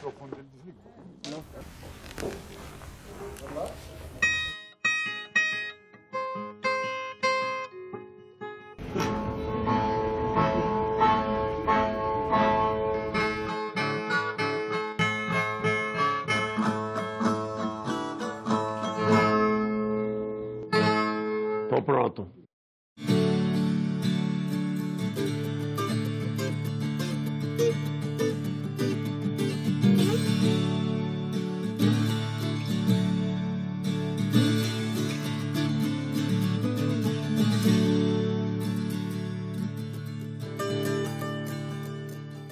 microfone dele desligou. Não. Vamos lá? Tô pronto.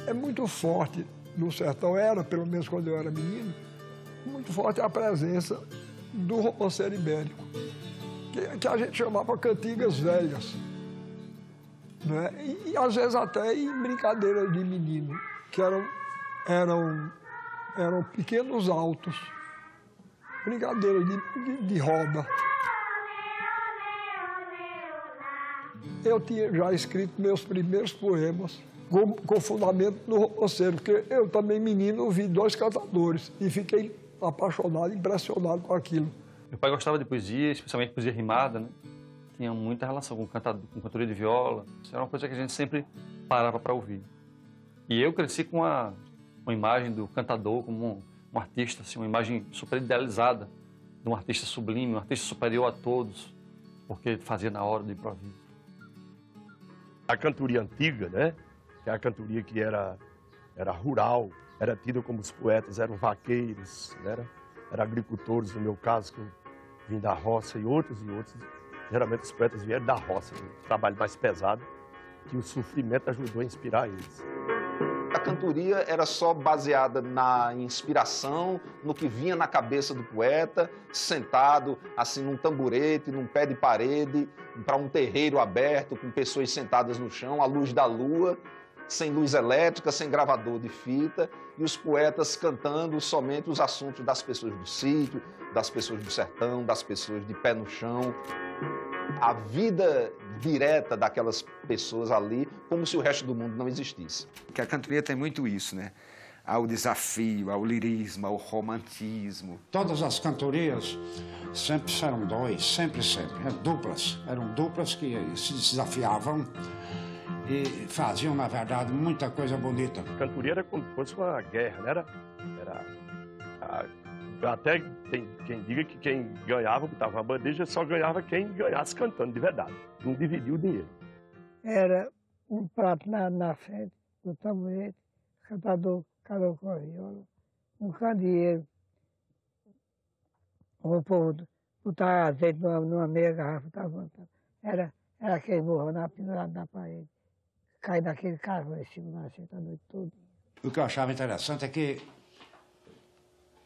É muito forte no sertão, era, pelo menos quando eu era menino, muito forte a presença do romanceiro ibérico, que a gente chamava cantigas velhas, né? E às vezes até em brincadeiras de menino, que eram pequenos autos, brincadeiras de roda. Eu tinha já escrito meus primeiros poemas com fundamento no romanceiro, porque eu também, menino, vi 2 cantadores e fiquei apaixonado, impressionado com aquilo. Meu pai gostava de poesia, especialmente poesia rimada, né? Tinha muita relação com cantoria de viola. Isso era uma coisa que a gente sempre parava para ouvir. E eu cresci com uma imagem do cantador como um artista, assim, uma imagem super idealizada de um artista sublime, um artista superior a todos, porque fazia na hora do improviso. A cantoria antiga, né? Que é a cantoria que era rural, era tida como os poetas eram vaqueiros, né? Eram agricultores, no meu caso, que eu vim da roça, e outros. Geralmente os poetas vieram da roça, um trabalho mais pesado, que o sofrimento ajudou a inspirar eles. A cantoria era só baseada na inspiração, no que vinha na cabeça do poeta, sentado assim num tamborete, num pé de parede, para um terreiro aberto, com pessoas sentadas no chão, à luz da lua, sem luz elétrica, sem gravador de fita, e os poetas cantando somente os assuntos das pessoas do sítio, das pessoas do sertão, das pessoas de pé no chão. A vida direta daquelas pessoas ali, como se o resto do mundo não existisse. Porque a cantoria tem muito isso, né? Ao desafio, ao lirismo, ao romantismo. Todas as cantorias sempre serão 2, sempre. Eram duplas que se desafiavam e faziam, na verdade, muita coisa bonita. A cantoria era como se fosse uma guerra, né? Até tem quem diga que quem ganhava, botava uma bandeja, só ganhava quem ganhasse cantando de verdade. Não dividia o dinheiro. Era um prato na frente do tamborete, cantador, cada com a viola, um candeeiro. O povo botava azeite numa meia garrafa, era aquele morro pendurado na parede. Cai naquele carro em cima da gente a noite toda. O que eu achava interessante é que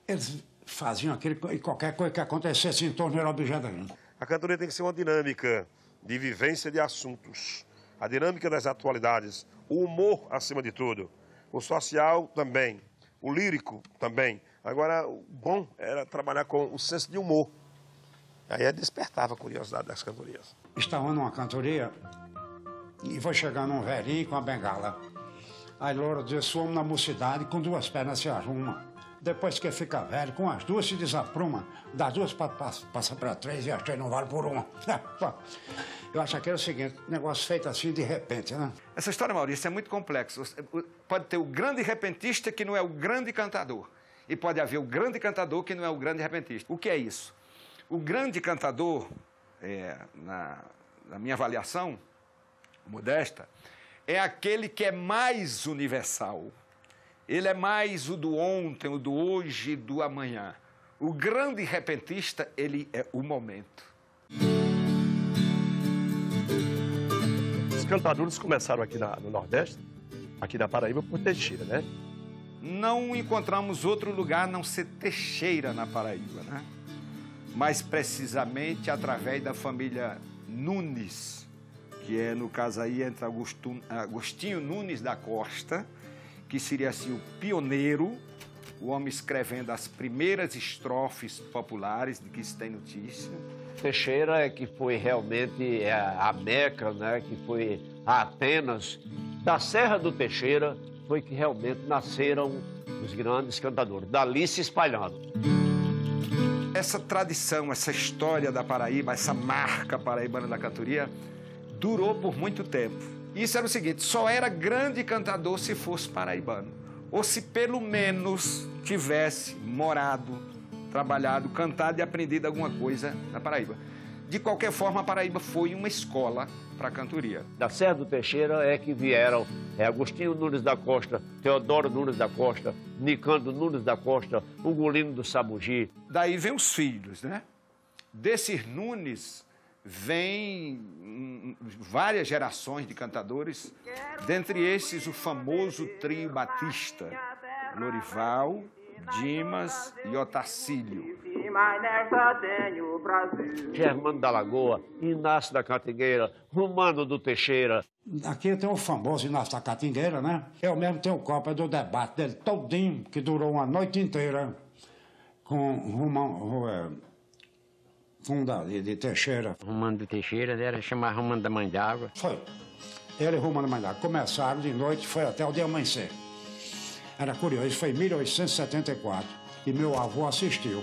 eles faziam aquilo e qualquer coisa que acontecesse em torno era objeto daquilo. A cantoria tem que ser uma dinâmica de vivência de assuntos, a dinâmica das atualidades, o humor acima de tudo, o social também, o lírico também. Agora, o bom era trabalhar com o senso de humor. Aí despertava a curiosidade das cantorias. Estava numa cantoria e foi chegando um velhinho com a bengala. Aí Loura disse, somos na mocidade, com 2 pernas se arruma. Depois que fica velho, com as 2 se desapruma, das 2 passa para 3 e as 3 não vale por uma. Eu acho que é o seguinte, negócio feito assim de repente, né? Essa história, Maurício, é muito complexa. Pode ter o grande repentista que não é o grande cantador. E pode haver o grande cantador que não é o grande repentista. O que é isso? O grande cantador, na minha avaliação modesta, é aquele que é mais universal. Ele é mais o do ontem, o do hoje e do amanhã. O grande repentista, ele é o momento. Os cantadores começaram aqui no Nordeste, aqui na Paraíba, por Teixeira, né? Não encontramos outro lugar a não ser Teixeira na Paraíba, né? Mais precisamente através da família Nunes, que é, no caso aí, entre Agostinho Nunes da Costa, que seria assim o pioneiro, o homem escrevendo as primeiras estrofes populares de que se tem notícia. Teixeira é que foi realmente a Meca, né, que foi a Atenas. Da Serra do Teixeira foi que realmente nasceram os grandes cantadores, dali se espalhando. Essa tradição, essa história da Paraíba, essa marca paraibana da cantoria, durou por muito tempo. Isso era o seguinte, só era grande cantador se fosse paraibano, ou se pelo menos tivesse morado, trabalhado, cantado e aprendido alguma coisa na Paraíba. De qualquer forma, a Paraíba foi uma escola para a cantoria. Da Serra do Teixeira é que vieram Agostinho Nunes da Costa, Teodoro Nunes da Costa, Nicandro Nunes da Costa, Ugolino do Sabugi. Daí vem os filhos, né? Desses Nunes vem várias gerações de cantadores, dentre esses o famoso trio Batista, Lorival, Dimas e Otacílio. Germano da Lagoa, Inácio da Catingueira, Romano do Teixeira. Aqui tem o famoso Inácio da Catingueira, né? Eu mesmo tenho cópia do debate dele todinho, que durou uma noite inteira, com Romano de Teixeira. Romano do Teixeira, era chamar Romano da Mãe d'Água. Foi. Ele e Romano da Mãe d'Água começaram de noite, foi até o dia amanhecer. Era curioso, isso foi em 1874, e meu avô assistiu.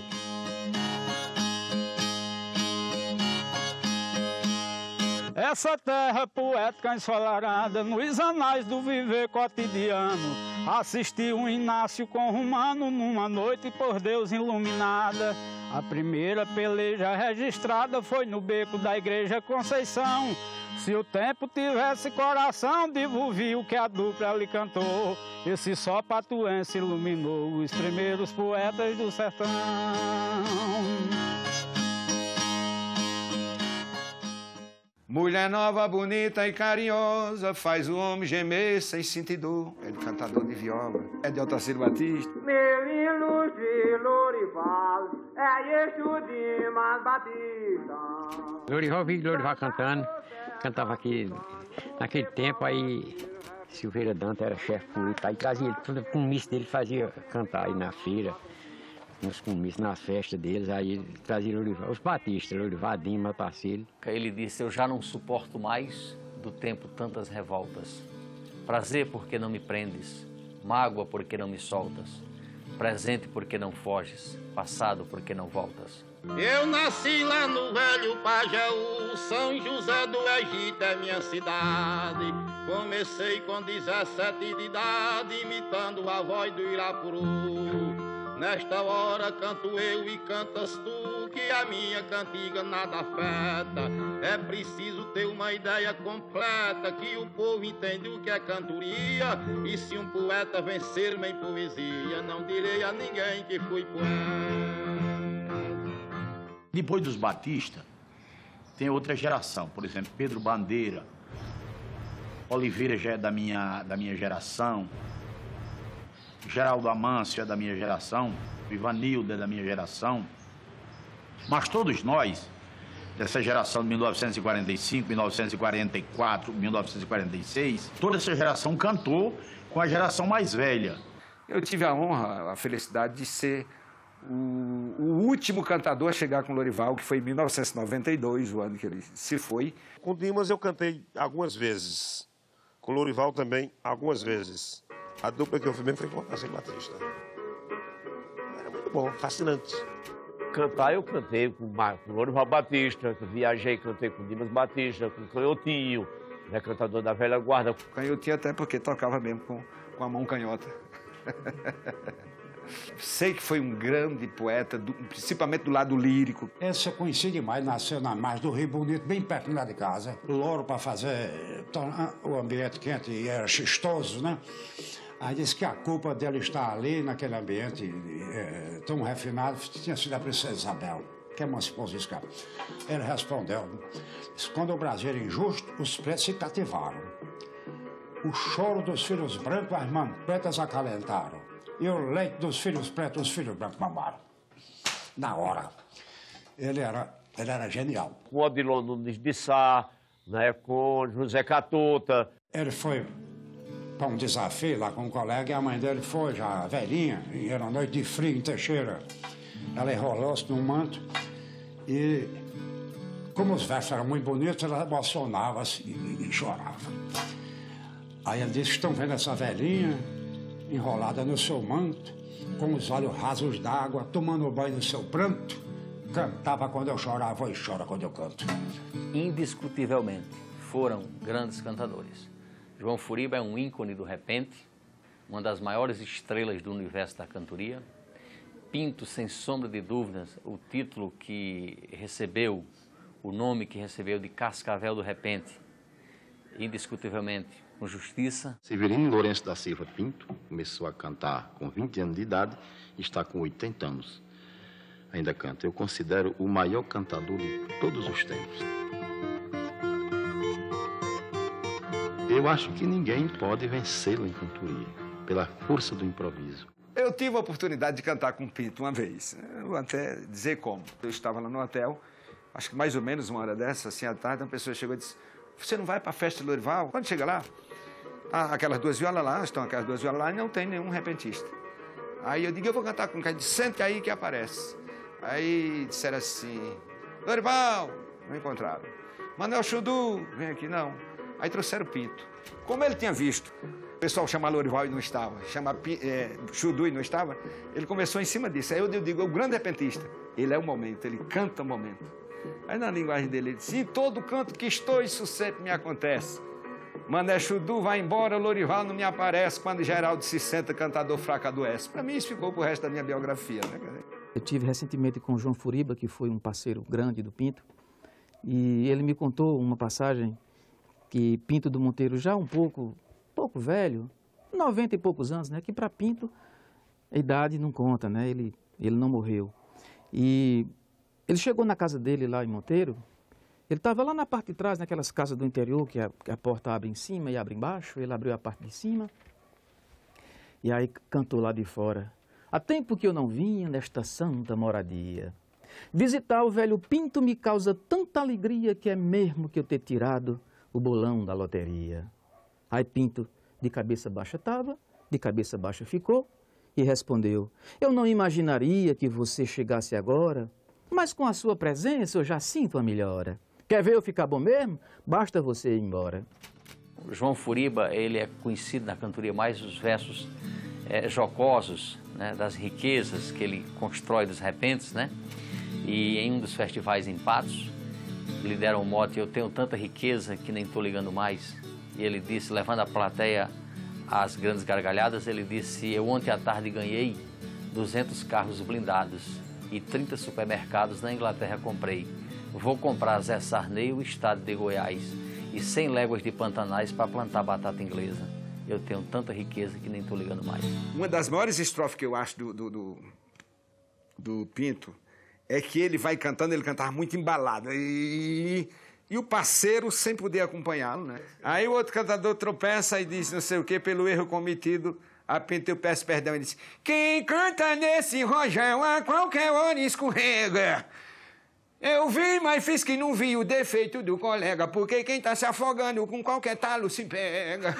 Essa terra poética ensolarada, nos anais do viver cotidiano, assisti um Inácio com Romano numa noite por Deus iluminada. A primeira peleja registrada foi no beco da Igreja Conceição. Se o tempo tivesse coração, devolvi o que a dupla lhe cantou. Esse só patuense iluminou os primeiros poetas do sertão. Mulher nova, bonita e carinhosa, faz o homem gemer sem sentir dor. É de cantador de viola, é de Otacílio Batista. Meu ilustre Lorival, é Exu Dimas Batista. Lorival, vi Lorival cantando, cantava aqui, naquele tempo aí, Silveira Dantas era chefe político, aí trazia ele, todo comício dele fazia cantar aí na feira, nos comícios, nas festas deles, aí ele trazia Lorival, os batistas, Lorival, Dimas, Otacílio. Ele disse, eu já não suporto mais do tempo tantas revoltas. Prazer porque não me prendes, mágoa porque não me soltas, presente porque não foges, passado porque não voltas. Eu nasci lá no velho Pajeú, São José do Egito é minha cidade. Comecei com 17 de idade, imitando a voz do Irapuru. Nesta hora canto eu e cantas tu, que a minha cantiga nada afeta. É preciso ter uma ideia completa, que o povo entende o que é cantoria. E se um poeta vencer-me em poesia, não direi a ninguém que fui poeta. Depois dos Batista, tem outra geração, por exemplo, Pedro Bandeira, Oliveira já é da minha geração, Geraldo Amâncio é da minha geração, Ivanildo é da minha geração, mas todos nós, dessa geração de 1945, 1944, 1946, toda essa geração cantou com a geração mais velha. Eu tive a honra, a felicidade de ser o último cantador a chegar com Lorival, que foi em 1992, o ano que ele se foi. Com Dimas eu cantei algumas vezes, com Lorival também algumas vezes. A dupla que eu fui mesmo foi com o Otacílio Batista. Era muito bom, fascinante. Cantar eu cantei com Lorival Batista, viajei, cantei com Dimas Batista, com Canhotinho, né, cantador da velha guarda. Canhotinho até porque tocava mesmo com a mão canhota. Sei que foi um grande poeta, principalmente do lado lírico. Esse eu conheci demais, nasceu na margem do Rio Bonito, bem perto lá de casa. Louro para fazer o ambiente quente e era xistoso, né? Aí disse que a culpa dele estar ali, naquele ambiente tão refinado, tinha sido a princesa Isabel, que emancipou os escravos. Ele respondeu, disse, quando o Brasil era injusto, os pretos se cativaram. O choro dos filhos brancos, as mãos pretas acalentaram. E o leite dos filhos pretos, os filhos brancos mamaram. Na hora. Ele era genial. Com Odilon Nunes de Sá, né, com José Catuta. Ele foi para um desafio lá com um colega e a mãe dele foi, já velhinha, e era uma noite de frio em Teixeira. Ela enrolou-se num manto e, como os versos eram muito bonitos, ela emocionava-se e chorava. Aí ele disse, estão vendo essa velhinha? enrolada no seu manto, com os olhos rasos d'água, tomando banho no seu pranto, cantava quando eu chorava e chora quando eu canto. Indiscutivelmente, foram grandes cantadores. João Furiba é um ícone do repente, uma das maiores estrelas do universo da cantoria. Pinto, sem sombra de dúvidas, o título que recebeu, o nome que recebeu de Cascavel do Repente, indiscutivelmente, com justiça. Severino Lourenço da Silva Pinto começou a cantar com 20 anos de idade e está com 80 anos. Ainda canta. Eu considero o maior cantador de todos os tempos. Eu acho que ninguém pode vencê-lo em cantoria, pela força do improviso. Eu tive a oportunidade de cantar com o Pinto uma vez. Eu vou até dizer como. Eu estava lá no hotel, acho que mais ou menos uma hora dessa, assim, à tarde, uma pessoa chegou e disse: você não vai para a festa do Lourival? Quando chega lá, aquelas duas violas lá, estão aquelas duas violas lá e não tem nenhum repentista. Aí eu digo: eu vou cantar com quem? Sente aí que aparece. Aí disseram assim: Lourival, não encontraram. Manuel Chudu, vem aqui, não. Aí trouxeram o Pinto. Como ele tinha visto o pessoal chamar Lourival e não estava, chamar Chudu e não estava, ele começou em cima disso. Aí eu digo: é o grande repentista. Ele é o momento, ele canta o momento. Aí na linguagem dele, ele disse: em todo canto que estou, isso sempre me acontece. Mané Chudu vai embora, Lourival não me aparece. Quando Geraldo se senta, cantador fraco adoece. Para mim isso ficou pro resto da minha biografia, né? Eu tive recentemente com o João Furiba, que foi um parceiro grande do Pinto, e ele me contou uma passagem que Pinto do Monteiro, já um pouco velho, 90 e poucos anos, né? Que para Pinto a idade não conta, né? Ele não morreu. E ele chegou na casa dele lá em Monteiro, ele estava lá na parte de trás, naquelas casas do interior, que a porta abre em cima e abre embaixo. Ele abriu a parte de cima e aí cantou lá de fora: há tempo que eu não vinha nesta santa moradia. Visitar o velho Pinto me causa tanta alegria que é mesmo que eu ter tirado o bolão da loteria. Aí Pinto, de cabeça baixa estava, de cabeça baixa ficou e respondeu: eu não imaginaria que você chegasse agora, mas com a sua presença eu já sinto a melhora. Quer ver eu ficar bom mesmo? Basta você ir embora. O João Furiba, ele é conhecido na cantoria mais os versos jocosos, né, das riquezas que ele constrói dos repentes, né? E em um dos festivais em Patos, lhe deram o mote: eu tenho tanta riqueza que nem estou ligando mais. E ele disse, levando a plateia às grandes gargalhadas, ele disse: eu ontem à tarde ganhei 200 carros blindados e 30 supermercados na Inglaterra comprei. Vou comprar Zé Sarney, o estado de Goiás, e 100 léguas de Pantanais para plantar batata inglesa. Eu tenho tanta riqueza que nem estou ligando mais. Uma das maiores estrofes que eu acho do Pinto é que ele vai cantando, ele cantava muito embalado. E o parceiro sem poder acompanhá-lo, né? Aí o outro cantador tropeça e diz não sei o quê, pelo erro cometido, a Pinto eu peço perdão. Ele diz: quem canta nesse rojão a qualquer hora escorrega. Eu vi, mas fiz que não vi o defeito do colega, porque quem tá se afogando com qualquer talo se pega.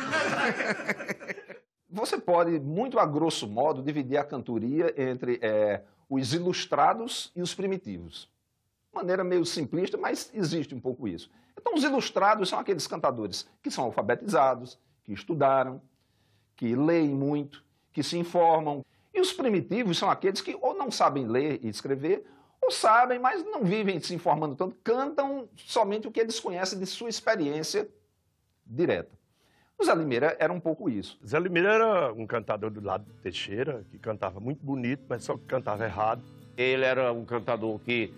Você pode, muito a grosso modo, dividir a cantoria entre os ilustrados e os primitivos. De maneira meio simplista, mas existe um pouco isso. Então, os ilustrados são aqueles cantadores que são alfabetizados, que estudaram, que leem muito, que se informam. E os primitivos são aqueles que ou não sabem ler e escrever, ou sabem, mas não vivem se informando tanto, cantam somente o que eles conhecem de sua experiência direta. O Zé Limeira era um pouco isso. Zé Limeira era um cantador do lado de Teixeira, que cantava muito bonito, mas só que cantava errado. Ele era um cantador que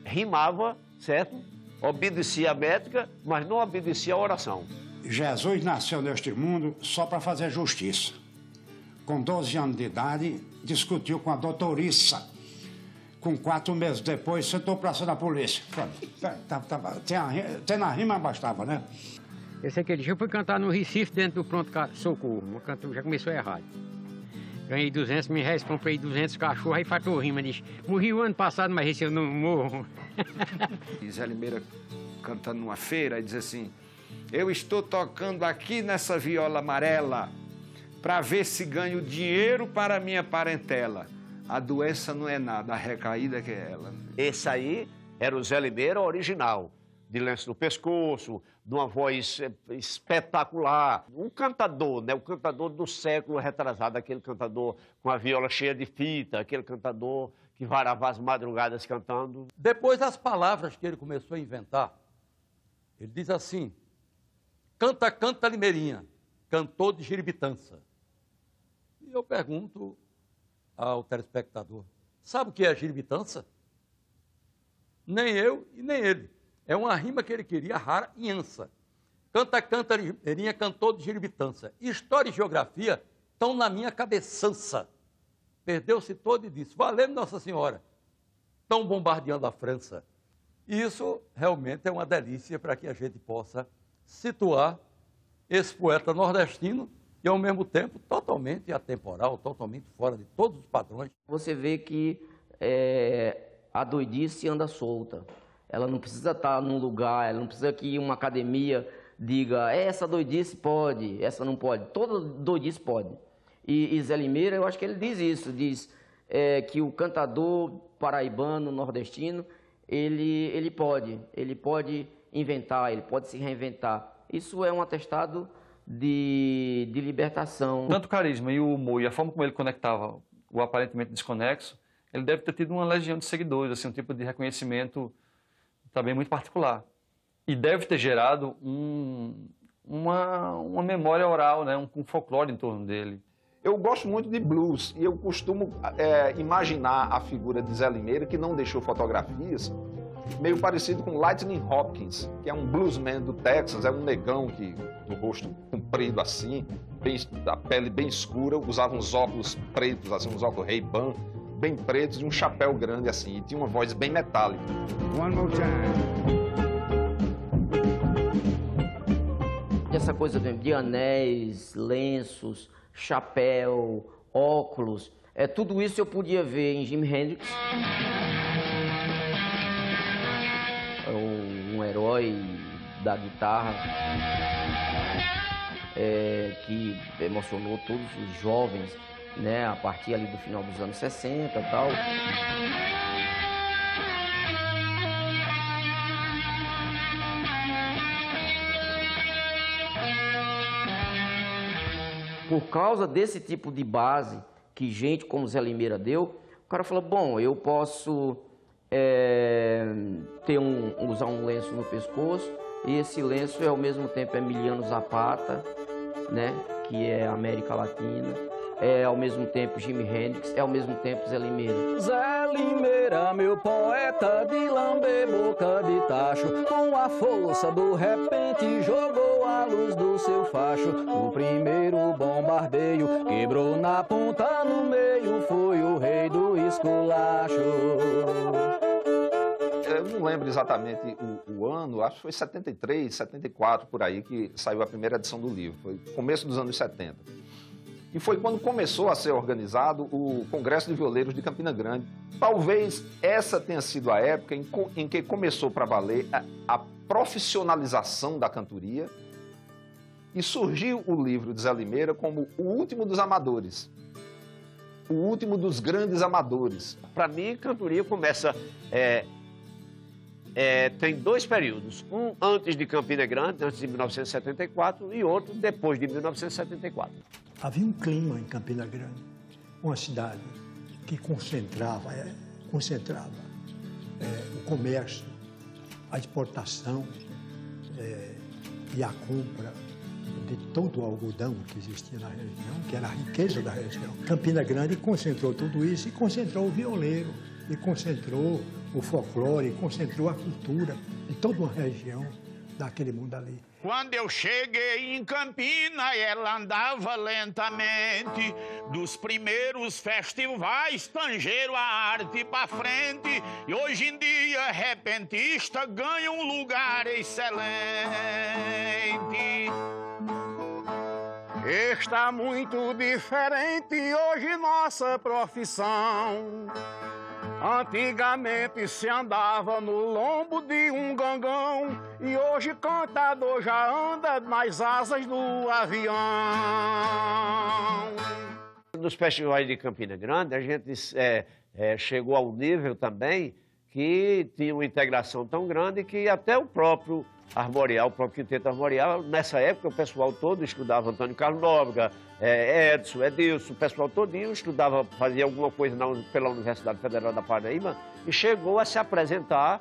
rimava, certo? Obedecia a métrica, mas não obedecia a oração. Jesus nasceu neste mundo só para fazer justiça. Com 12 anos de idade, discutiu com a doutoriça. Com 4 meses depois, sentou praça da polícia. Até na rima bastava, né? Eu sei que ele já foi cantar no Recife, dentro do Pronto Socorro. O cantor já começou errado. Ganhei 200 mil reais, comprei 200 cachorros, aí fatou rima. Diz: morri o ano passado, mas esse eu não morro. E Zé Limeira cantando numa feira e diz assim: eu estou tocando aqui nessa viola amarela para ver se ganho dinheiro para minha parentela. A doença não é nada, a recaída que é ela. Esse aí era o Zé Limeira original. de lenço no pescoço, de uma voz espetacular. Um cantador, né? O cantador do século retrasado, aquele cantador com a viola cheia de fita, aquele cantador que varava as madrugadas cantando. Depois das palavras que ele começou a inventar, ele diz assim: canta, canta, Limeirinha, cantor de giribitança. E eu pergunto ao telespectador, sabe o que é giribitança? Nem eu e nem ele. É uma rima que ele queria, rara e ansa. Canta, canta, Limeirinha, cantor de giribitança. História e geografia estão na minha cabeçança. Perdeu-se todo e disse, valendo Nossa Senhora, estão bombardeando a França. E isso realmente é uma delícia para que a gente possa situar esse poeta nordestino e, ao mesmo tempo, totalmente atemporal, totalmente fora de todos os padrões. Você vê que a doidice anda solta. Ela não precisa estar num lugar, ela não precisa que uma academia diga essa doidice pode, essa não pode. Toda doidice pode. E Zé Limeira, eu acho que ele diz isso, diz que o cantador paraibano, nordestino, ele pode inventar, ele pode se reinventar. Isso é um atestado de libertação. Tanto o carisma e o humor e a forma como ele conectava o aparentemente desconexo, ele deve ter tido uma legião de seguidores, assim, um tipo de reconhecimento também muito particular. E deve ter gerado uma memória oral, né? um folclore em torno dele. Eu gosto muito de blues e eu costumo imaginar a figura de Zé Limeira, que não deixou fotografias, meio parecido com Lightning Hopkins, que é um bluesman do Texas, é um negão do rosto comprido assim, da pele bem escura, usava uns óculos pretos, assim, uns óculos Ray-Ban, bem pretos e um chapéu grande assim, e tinha uma voz bem metálica. One more time. Essa coisa de anéis, lenços, chapéu, óculos, tudo isso eu podia ver em Jimi Hendrix. Um herói da guitarra que emocionou todos os jovens, né, a partir ali do final dos anos 60 e tal. Por causa desse tipo de base que gente como Zé Limeira deu, o cara falou, bom, eu posso usar um lenço no pescoço, e esse lenço ao mesmo tempo é Emiliano Zapata, né, que é América Latina, ao mesmo tempo Jimi Hendrix, ao mesmo tempo Zé Limeira. Zé Limeira, meu poeta de lamber boca de tacho, com a força do repente jogou a luz do seu facho. O primeiro bombardeio quebrou na ponta no meio, foi o rei do esculacho. Eu não lembro exatamente o ano, acho que foi 73, 74, por aí, que saiu a primeira edição do livro, foi começo dos anos 70. E foi quando começou a ser organizado o Congresso de Violeiros de Campina Grande. Talvez essa tenha sido a época em que começou para valer a profissionalização da cantoria e surgiu o livro de Zé Limeira como o último dos amadores, o último dos grandes amadores. Para mim, cantoria começa... tem dois períodos, um antes de Campina Grande, antes de 1974, e outro depois de 1974. Havia um clima em Campina Grande, uma cidade que concentrava o comércio, a exportação e a compra de todo o algodão que existia na região, que era a riqueza da região. Campina Grande concentrou tudo isso e concentrou o violeiro, e concentrou o folclore, e concentrou a cultura de toda uma região daquele mundo ali. Quando eu cheguei em Campina, ela andava lentamente. Dos primeiros festivais, tangeram a arte pra frente. E hoje em dia, repentista ganha um lugar excelente. Está muito diferente hoje nossa profissão. Antigamente se andava no lombo de um gangão e hoje cantador já anda nas asas do avião. Nos festivais de Campina Grande, a gente chegou ao nível também que tinha uma integração tão grande que até o próprio armorial, o próprio quinteto armorial, nessa época o pessoal todo estudava Antônio Carlos Nóbrega, Edson, Edilson, o pessoal todinho estudava, fazia alguma coisa pela Universidade Federal da Paraíba e chegou a se apresentar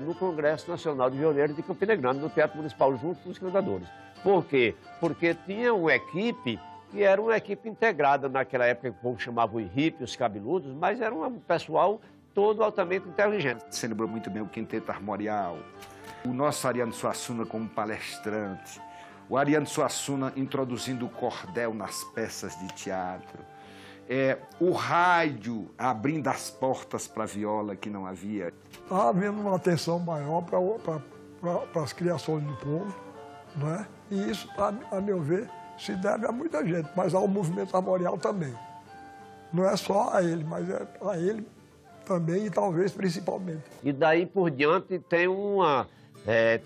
no Congresso Nacional de Violeiros de Campina Grande, no Teatro Municipal, junto com os cantadores. Por quê? Porque tinha uma equipe que era uma equipe integrada naquela época, que o povo chamava os hippies, os cabeludos, mas era um pessoal todo altamente inteligente. Você lembrou muito bem o Quinteto Armorial, o nosso Ariano Suassuna como palestrante, o Ariano Suassuna introduzindo o cordel nas peças de teatro, o rádio abrindo as portas para a viola que não havia. Está havendo uma atenção maior para as criações do povo, não é? E isso, a meu ver, se deve a muita gente, mas ao movimento armorial também. Não é só a ele, mas é a ele também e talvez principalmente. E daí por diante tem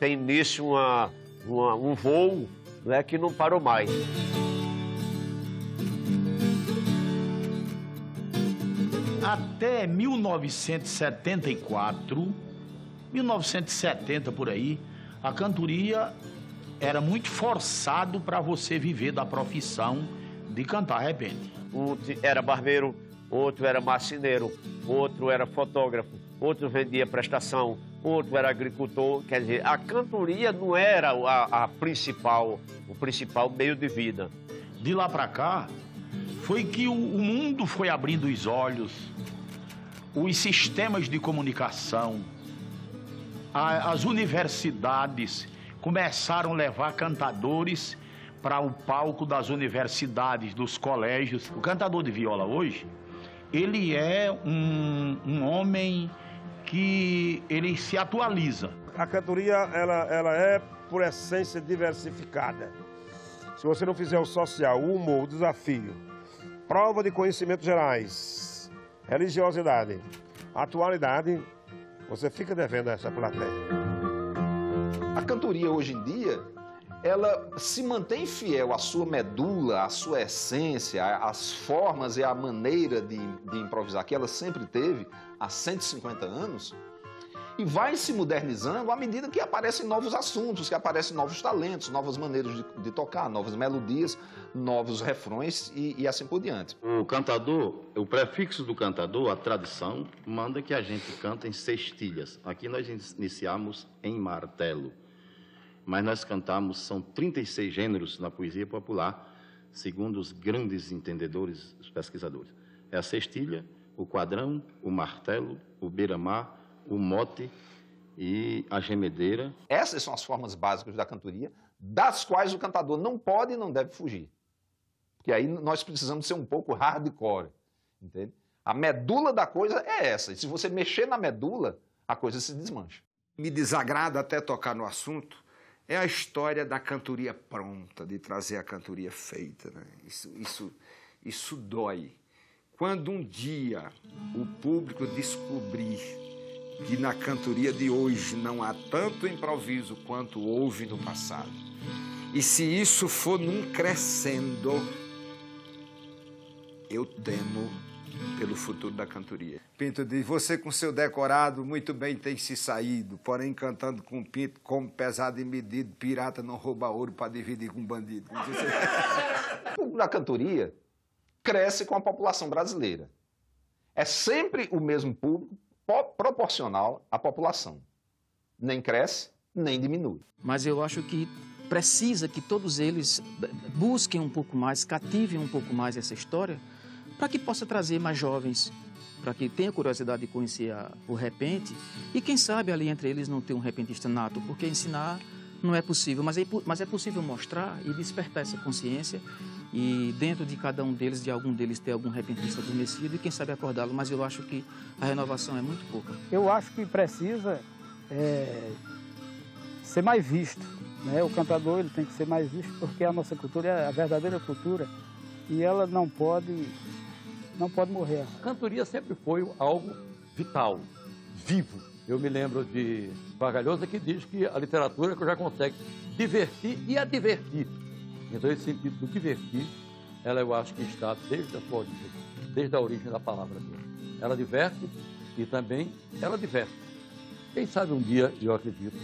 tem início um voo, né, que não parou mais. Até 1974, 1970 por aí, a cantoria era muito forçado para você viver da profissão de cantar repente. Um era barbeiro, outro era marceneiro, outro era fotógrafo, outro vendia prestação, outro era agricultor. Quer dizer, a cantoria não era o principal meio de vida. De lá para cá, foi que o mundo foi abrindo os olhos, os sistemas de comunicação, as universidades começaram a levar cantadores para o palco das universidades, dos colégios. O cantador de viola hoje, ele é um homem que ele se atualiza. A cantoria, ela é, por essência, diversificada. Se você não fizer o social, o humor, o desafio, prova de conhecimentos gerais, religiosidade, atualidade, você fica devendo a essa plateia. A cantoria hoje em dia, ela se mantém fiel à sua medula, à sua essência, às formas e à maneira de improvisar que ela sempre teve há 150 anos e vai se modernizando à medida que aparecem novos assuntos, que aparecem novos talentos, novas maneiras de tocar, novas melodias, novos refrões e assim por diante. O cantador, o prefixo do cantador, a tradição, manda que a gente canta em sextilhas. Aqui nós iniciamos em martelo. Mas nós cantamos, são 36 gêneros na poesia popular, segundo os grandes entendedores, os pesquisadores. É a sextilha, o quadrão, o martelo, o beira-mar, o mote e a gemedeira. Essas são as formas básicas da cantoria, das quais o cantador não pode e não deve fugir. Porque aí nós precisamos ser um pouco hardcore, entende? A medula da coisa é essa, e se você mexer na medula, a coisa se desmancha. Me desagrada até tocar no assunto, é a história da cantoria pronta, de trazer a cantoria feita, né? Isso dói. Quando um dia o público descobrir que na cantoria de hoje não há tanto improviso quanto houve no passado, e se isso for num crescendo, eu temo pelo futuro da cantoria. Pinto diz, você com seu decorado muito bem tem se saído, porém cantando com Pinto, como pesado e medido, pirata não rouba ouro para dividir com bandido. O público da cantoria cresce com a população brasileira. É sempre o mesmo público proporcional à população. Nem cresce, nem diminui. Mas eu acho que precisa que todos eles busquem um pouco mais, cativem um pouco mais essa história, para que possa trazer mais jovens, para que tenha curiosidade de conhecer o repente e quem sabe ali entre eles não ter um repentista nato, porque ensinar não é possível, mas é possível mostrar e despertar essa consciência e dentro de cada um deles, de algum deles ter algum repentista adormecido e quem sabe acordá-lo, mas eu acho que a renovação é muito pouca. Eu acho que precisa ser mais visto, né? O cantador ele tem que ser mais visto porque a nossa cultura é a verdadeira cultura e ela não pode morrer. A cantoria sempre foi algo vital, vivo. Eu me lembro de Vargalhosa que diz que a literatura é que já consegue divertir e advertir. Então, esse sentido do divertir, ela eu acho que está desde a sua origem, desde a origem da palavra dele. Ela diverte e também ela diverte. Quem sabe um dia, e eu acredito,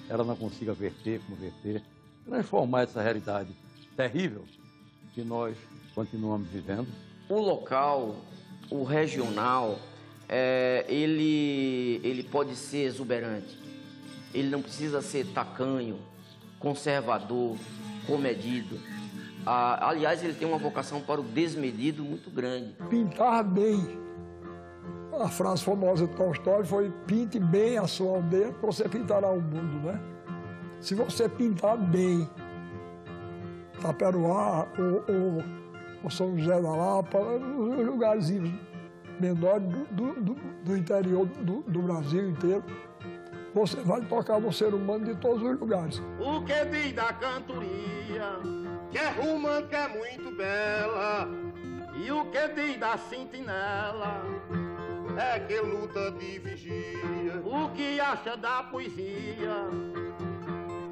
ela não consiga converter, transformar essa realidade terrível que nós continuamos vivendo. O local, o regional, ele pode ser exuberante. Ele não precisa ser tacanho, conservador, comedido. Aliás, ele tem uma vocação para o desmedido muito grande. Pintar bem. A frase famosa de Tolstói foi: pinte bem a sua aldeia, você pintará o mundo, né? Se você pintar bem Taperoá ou São José da Lapa, os lugares menores do interior do Brasil inteiro, você vai tocar no ser humano de todos os lugares. O que diz da cantoria, que é romântica, é muito bela, e o que diz da sentinela, é que luta de vigia. O que acha da poesia,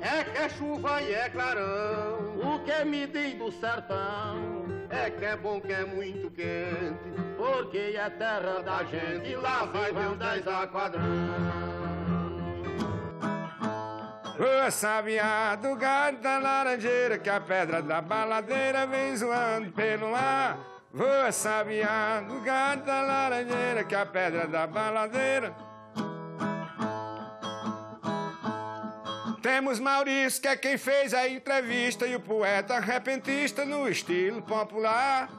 é que é chuva e é clarão. O que me diz do sertão, é que é bom, que é muito quente, porque é terra da gente, lá vai um 10 a quadrão. Ô sabiá do gado da laranjeira, que a pedra da baladeira vem zoando pelo ar. Ô sabiá do gado da laranjeira, que a pedra da baladeira. Temos Maurício, que é quem fez a entrevista, e o poeta repentista no estilo popular.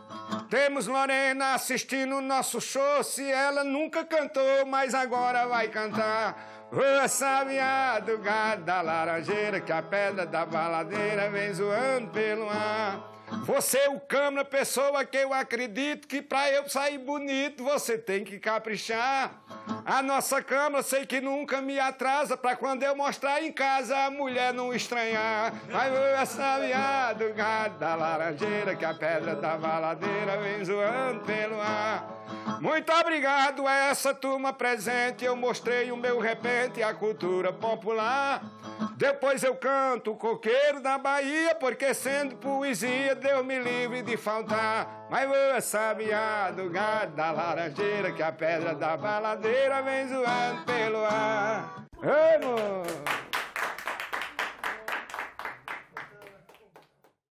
Temos Lorena assistindo o nosso show, se ela nunca cantou, mas agora vai cantar. Ô sabiá do gado da laranjeira, que a pedra da baladeira vem zoando pelo ar. Você é o câmera, pessoa que eu acredito que pra eu sair bonito você tem que caprichar. A nossa câmera sei que nunca me atrasa, pra quando eu mostrar em casa a mulher não estranhar. Vai ô sabiá do gado da laranjeira, que a pedra da baladeira vem zoando pelo ar. Muito obrigado a essa turma presente, eu mostrei o meu repente, a cultura popular. Depois eu canto o coqueiro da Bahia, porque sendo poesia, Deus me livre de faltar. Mas ô sabiá do gado da laranjeira, que a pedra da baladeira vem zoando pelo ar. Vamos!